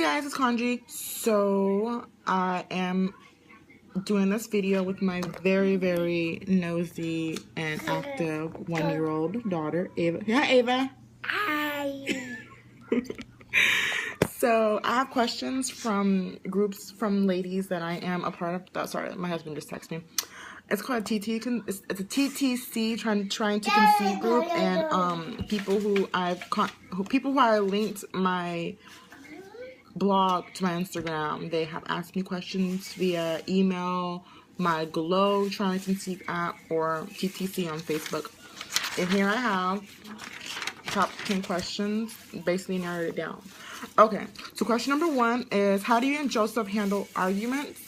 guys, it's Kanji. So I am doing this video with my very, very nosy and active 1-year-old daughter, Ava. Hi, Ava. Hi. So I have questions from groups from ladies that I am a part of. Sorry, my husband just texted me. It's called a TT. It's a TTC, trying to conceive group, and people who I linked my blog to my Instagram. They have asked me questions via email, my Glow Trying to Conceive app, or TTC on Facebook. And here I have top 10 questions, basically narrowed it down. Okay, so question number 1 is, how do you and Joseph handle arguments?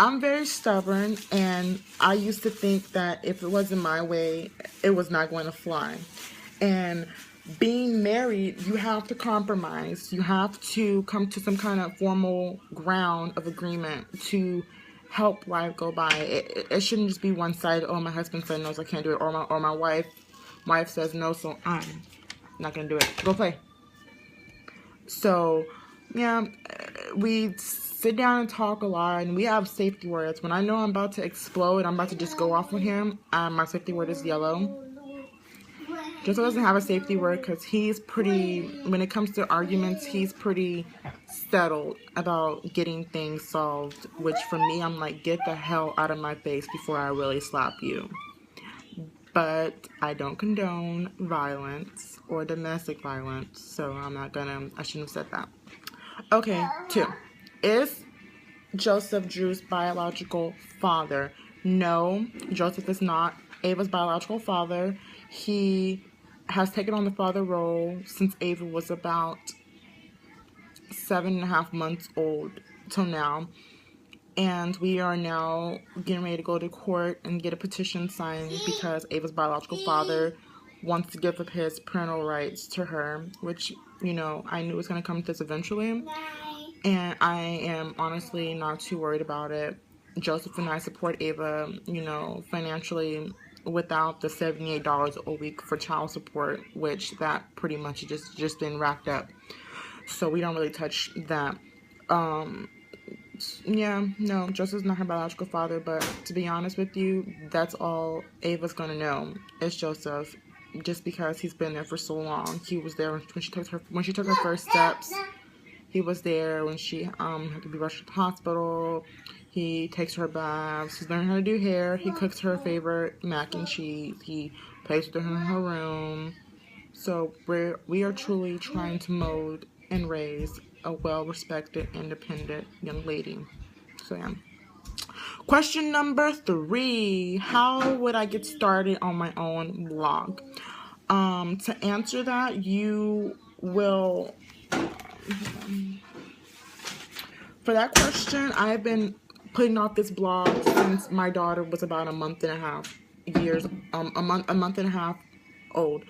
I'm very stubborn, and I used to think that if it wasn't my way, it was not going to fly. And being married, you have to compromise. You have to come to some kind of formal ground of agreement to help life go by. It shouldn't just be one-sided. Oh, my husband said no, so I can't do it. Or my wife says no, so I'm not going to do it. Go play. So, yeah, we sit down and talk a lot, and we have safety words. When I know I'm about to explode, I'm about to just go off on him, my safety word is yellow. Joseph doesn't have a safety word because he's pretty, when it comes to arguments, he's pretty settled about getting things solved, which for me, I'm like, get the hell out of my face before I really slap you. But I don't condone violence or domestic violence, so I shouldn't have said that. Okay, 2. Is Joseph Drew's biological father? No, Joseph is not Ava's biological father. He has taken on the father role since Ava was about 7.5 months old till now. And we are now getting ready to go to court and get a petition signed because Ava's biological father wants to give up his parental rights to her, which, you know, I knew was going to come to this eventually. And I am honestly not too worried about it. Joseph and I support Ava, you know, financially without the $78 a week for child support, which that pretty much just been racked up. So we don't really touch that. Yeah, no, Joseph's not her biological father, but to be honest with you, that's all Ava's gonna know is Joseph, just because he's been there for so long. He was there when she took her first steps. He was there when she had to be rushed to the hospital. He takes her baths. He's learning how to do hair. He cooks her favorite mac and cheese. He plays with her in her room. So we are truly trying to mold and raise a well-respected, independent young lady. So yeah. Question number 3. How would I get started on my own blog? To answer that, you will... For that question, I've been putting off this blog since my daughter was about a month and a half old.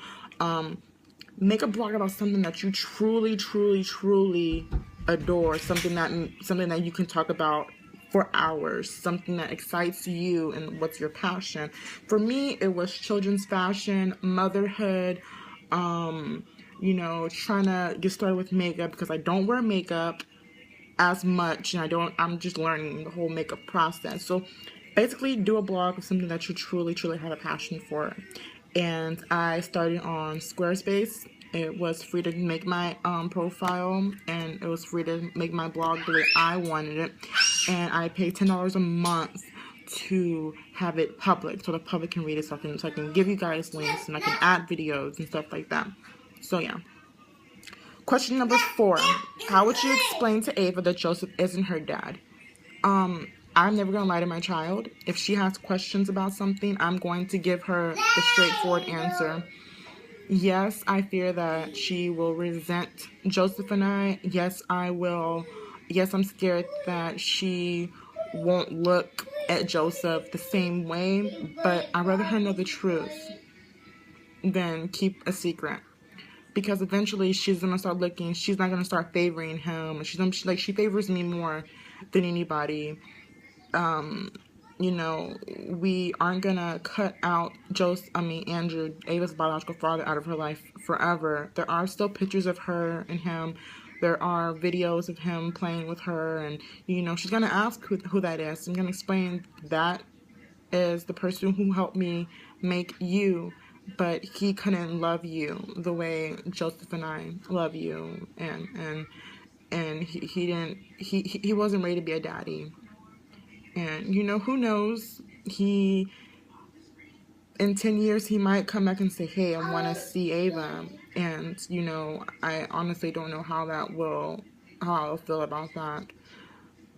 Make a blog about something that you truly, truly, truly adore. Something that you can talk about for hours. Something that excites you and what's your passion. For me, it was children's fashion, motherhood, you know, trying to get started with makeup because I don't wear makeup as much, and I'm just learning the whole makeup process. So basically do a blog of something that you truly, truly have a passion for. And I started on Squarespace. It was free to make my profile, and it was free to make my blog the way I wanted it. And I paid $10 a month to have it public, so the public can read it, so I can give you guys links, and I can add videos and stuff like that. So yeah. Question number 4. How would you explain to Ava that Joseph isn't her dad? I'm never going to lie to my child. If she has questions about something, I'm going to give her the straightforward answer. Yes, I fear that she will resent Joseph and I. Yes, I will. Yes, I'm scared that she won't look at Joseph the same way, but I'd rather her know the truth than keep a secret. Because eventually she's going to start looking, she's not going to start favoring him. She favors me more than anybody. you know, we aren't gonna cut out Andrew, Ava's biological father, out of her life forever. There are still pictures of her and him. There are videos of him playing with her, and, you know, she's gonna ask who that is. I'm gonna explain that is the person who helped me make you, but he couldn't love you the way Joseph and I love you, and he wasn't ready to be a daddy. And, you know, who knows, in 10 years, he might come back and say, hey, I want to see Ava. And, you know, I honestly don't know how I'll feel about that.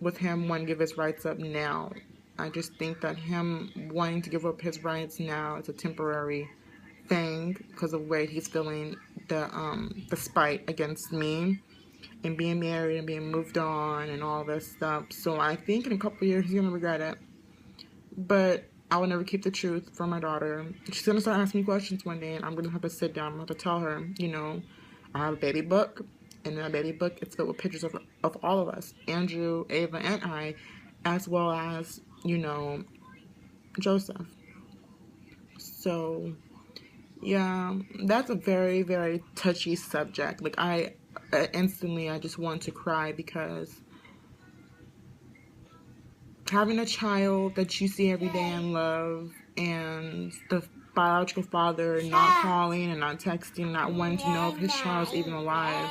With him wanting to give his rights up now. I just think that him wanting to give up his rights now is a temporary thing because of the way he's feeling the spite against me and being married and being moved on and all this stuff. So I think in a couple of years he's going to regret it. But I will never keep the truth from my daughter. She's going to start asking me questions one day, and I'm going to have to sit down. I'm going to have to tell her, you know, I have a baby book, and in that baby book it's filled with pictures of all of us, Andrew, Ava, and I, as well as, you know, Joseph. So, yeah, that's a very, very touchy subject. Like, I just want to cry because having a child that you see every day and love, and the biological father not calling and not texting, not wanting to know if his child's even alive,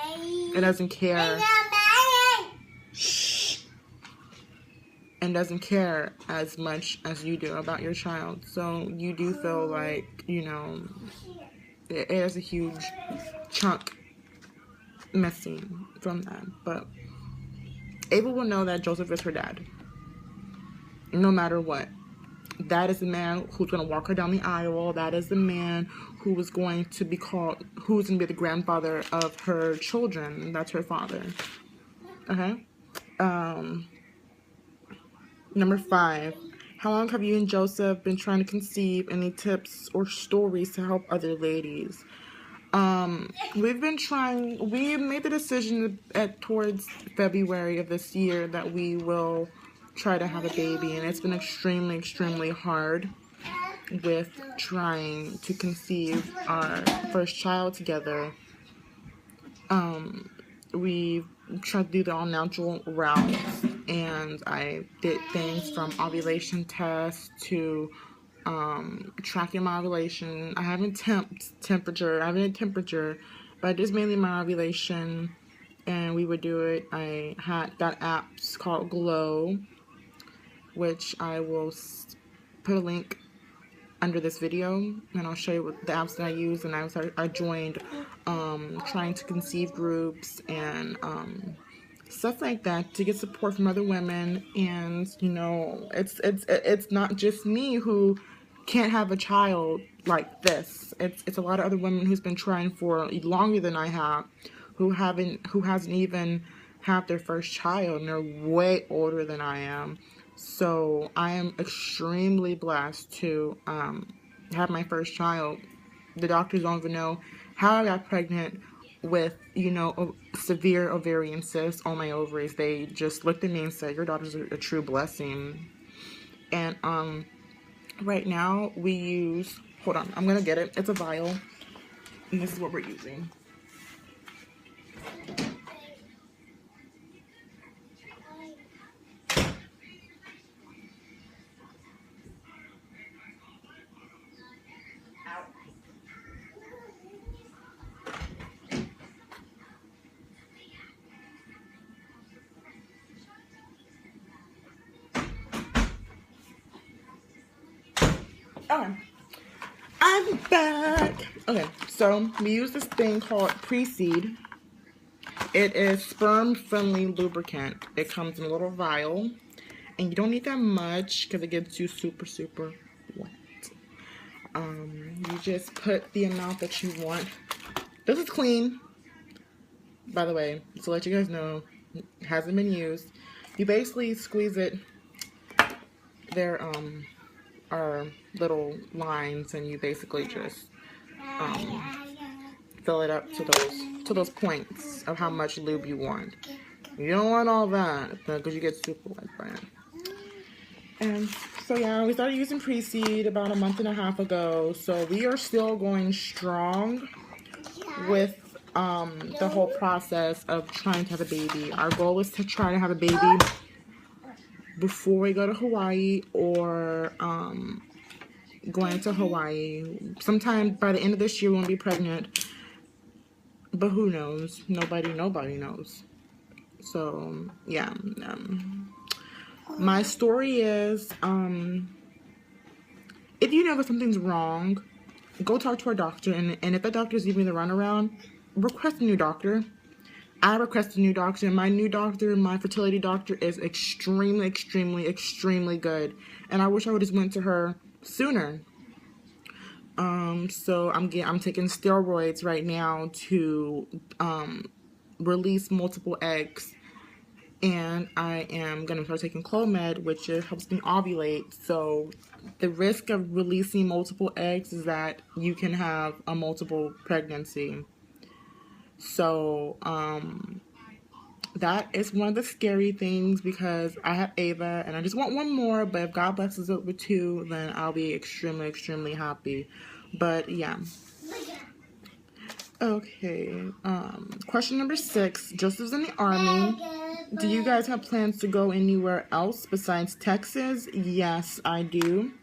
and doesn't care. Shh. And doesn't care as much as you do about your child. So you do feel like, you know, there's a huge chunk missing from that. But Ava will know that Joseph is her dad. No matter what. That is the man who's going to walk her down the aisle. That is the man who is going to be who's going to be the grandfather of her children. That's her father. Okay? Number 5. How long have you and Joseph been trying to conceive? Any tips or stories to help other ladies? We've been trying. We made the decision towards February of this year that we will try to have a baby, and it's been extremely, extremely hard with trying to conceive our first child together. We tried to do the all-natural route, and I did things from ovulation tests to tracking my ovulation. I haven't temperature, but I did mainly my ovulation, and we would do it. I got apps called Glow, which I will put a link under this video, and I'll show you what the apps that I use. And I joined trying to conceive groups and stuff like that to get support from other women. And, you know, it's not just me who can't have a child like this. It's a lot of other women who's been trying for longer than I have, who hasn't even had their first child, and they're way older than I am. So I am extremely blessed to have my first child. The doctors don't even know how I got pregnant with, you know, a severe ovarian cyst on my ovaries. They just looked at me and said, your daughter's a true blessing. And right now we use, hold on, I'm gonna get it. It's a vial, and this is what we're using. Okay, I'm back. Okay, so we use this thing called Pre-Seed. It is sperm-friendly lubricant. It comes in a little vial, and you don't need that much because it gets you super, super wet. You just put the amount that you want. This is clean, by the way, to let you guys know. It hasn't been used. You basically squeeze it. There are little lines, and you basically just fill it up to those points of how much lube you want. You don't want all that because you get super wet by it. And so yeah, we started using pre-seed about a month and a half ago. So we are still going strong with the whole process of trying to have a baby. Our goal is to try to have a baby before we go to Hawaii, or going to Hawaii. Sometime by the end of this year we won't be pregnant. But who knows? Nobody knows. So yeah. My story is, if you know that something's wrong, go talk to a doctor, and if that doctor's giving you the runaround, request a new doctor. I requested a new doctor. My new doctor, my fertility doctor, is extremely, extremely, extremely good, and I wish I would have went to her sooner. So I'm taking steroids right now to release multiple eggs. And I am going to start taking Clomid, which helps me ovulate. So the risk of releasing multiple eggs is that you can have a multiple pregnancy. So that is one of the scary things, because I have Ava and I just want one more. But if God blesses it with 2, then I'll be extremely, extremely happy. But yeah. Okay. Question number 6. Joseph's in the Army. Do you guys have plans to go anywhere else besides Texas? Yes, I do.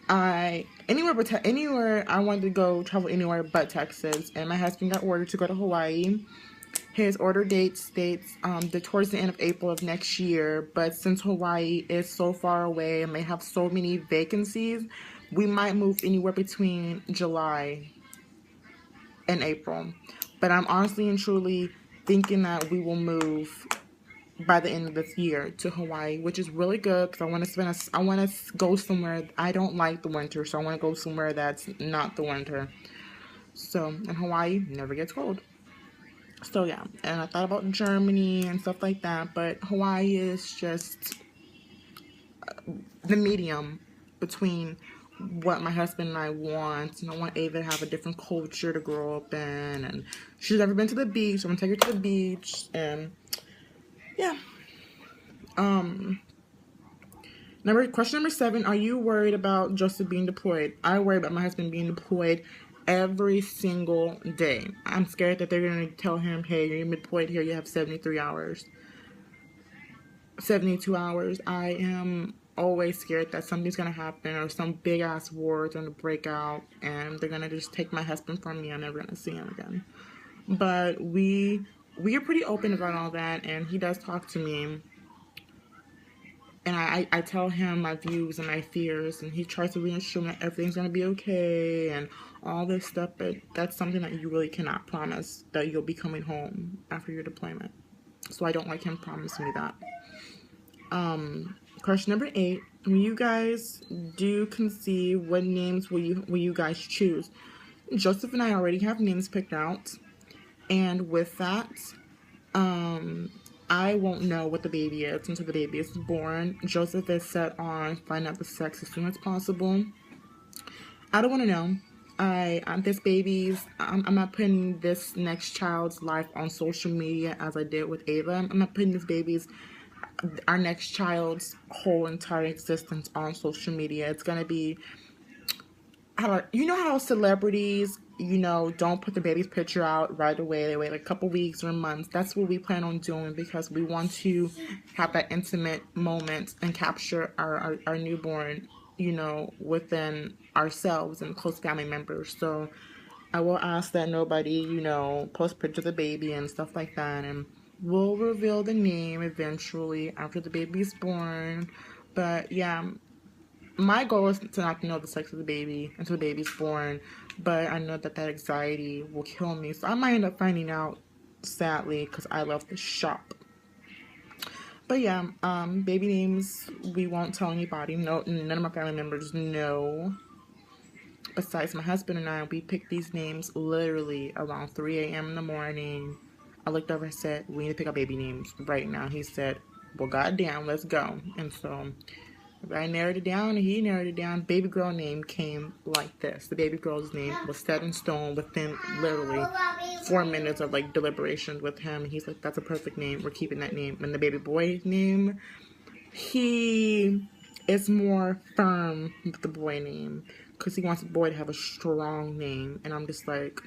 Anywhere I wanted to go, travel anywhere but Texas. And my husband got ordered to go to Hawaii. His order date states towards the end of April of next year. But since Hawaii is so far away and they have so many vacancies, we might move anywhere between July and April. But I'm honestly and truly thinking that we will move by the end of this year to Hawaii, which is really good, because I want to go somewhere. I don't like the winter, so I want to go somewhere that's not the winter. So, and Hawaii never gets cold. So yeah, and I thought about Germany and stuff like that, but Hawaii is just the medium between what my husband and I want. And I want Ava to have a different culture to grow up in, and she's never been to the beach. I'm gonna take her to the beach, and yeah. Question number 7. Are you worried about Joseph being deployed? I worry about my husband being deployed every single day. I'm scared that they're going to tell him, hey, you're deployed here, you have 72 hours. I am always scared that something's going to happen, or some big ass war is going to break out, and they're going to just take my husband from me. I'm never going to see him again. But we are pretty open about all that, and he does talk to me. And I tell him my views and my fears, and he tries to reassure me that everything's going to be okay and all this stuff. But that's something that you really cannot promise, that you'll be coming home after your deployment. So I don't like him promising me that. Question number 8. When you guys do conceive, what names will you guys choose? Joseph and I already have names picked out. And with that, I won't know what the baby is until the baby is born. Joseph is set on finding out the sex as soon as possible. I don't want to know. I'm not putting this next child's life on social media as I did with Ava. I'm not putting our next child's whole entire existence on social media. It's going to be, how celebrities, don't put the baby's picture out right away. They wait like a couple weeks or months. That's what we plan on doing, because we want to have that intimate moment and capture our newborn, within ourselves and close family members. So I will ask that nobody, post pictures of the baby and stuff like that. And we'll reveal the name eventually after the baby's born. But yeah, my goal is to not know the sex of the baby until the baby's born, but I know that anxiety will kill me, so I might end up finding out, sadly, because I love to shop. But yeah, baby names, we won't tell anybody. No, none of my family members know. Besides my husband and I, we picked these names literally around 3 a.m. in the morning. I looked over and said, we need to pick up baby names right now. He said, well, goddamn, let's go. And so I narrowed it down, and he narrowed it down. Baby girl name came like this. The baby girl's name was set in stone within literally 4 minutes of deliberation with him. He's like, that's a perfect name. We're keeping that name. And the baby boy name, he It's more firm with the boy name because he wants the boy to have a strong name, and I'm just like,